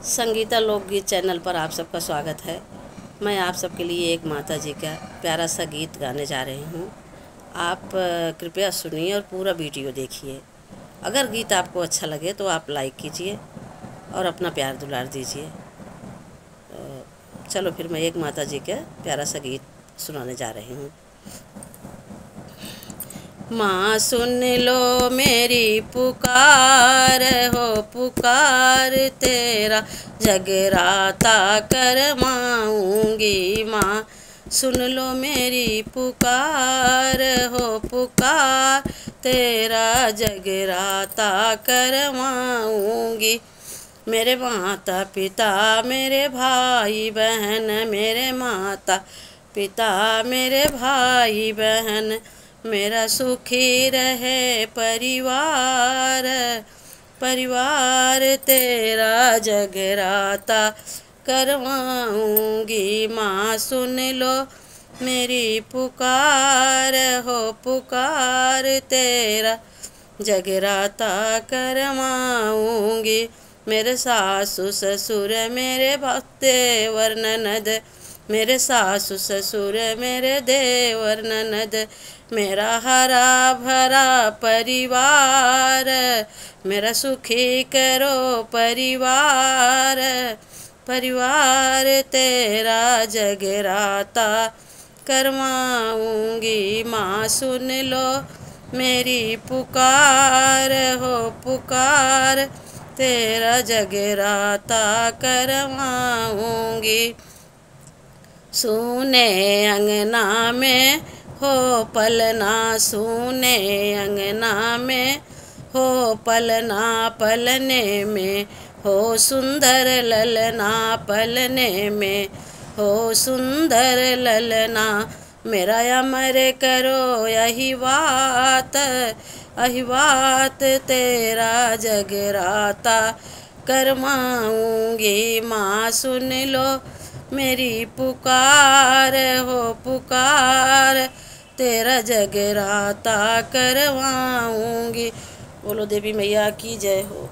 संगीता लोकगीत चैनल पर आप सबका स्वागत है। मैं आप सबके लिए एक माता जी का प्यारा सा गीत गाने जा रही हूँ। आप कृपया सुनिए और पूरा वीडियो देखिए। अगर गीत आपको अच्छा लगे तो आप लाइक कीजिए और अपना प्यार दुलार दीजिए। चलो फिर मैं एक माता जी का प्यारा सा गीत सुनाने जा रही हूँ। माँ सुन लो मेरी पुकार हो, पुकार तेरा जगराता करवाऊँगी। माँ सुन लो मेरी पुकार हो, पुकार तेरा जगराता करवाऊँगी। मेरे माता पिता मेरे भाई बहन, मेरे माता पिता मेरे भाई बहन, मेरा सुखी रहे परिवार, परिवार तेरा जगराता करवाऊँगी। माँ सुन लो मेरी पुकार हो, पुकार तेरा जगराता करवाऊँगी। मेरे सासु ससुर मेरे देवर ननद, मेरे सासु ससुर मेरे देवर ननद, मेरा हरा भरा परिवार, मेरा सुखी करो परिवार, परिवार तेरा जगराता करवाऊँगी। माँ सुन लो मेरी पुकार हो, पुकार तेरा जगराता करवाऊँगी। सूने अंगना में हो पलना, सूने अंगना में हो पलना, पलने में हो सुंदर ललना, पलने में हो सुंदर ललना। मेरा अमर करो यही बात, यही बात तेरा जगराता करवाऊँगी। माँ सुन लो मेरी पुकार हो, पुकार तेरा जगराता करवाऊँगी। बोलो देवी मैया की जय हो।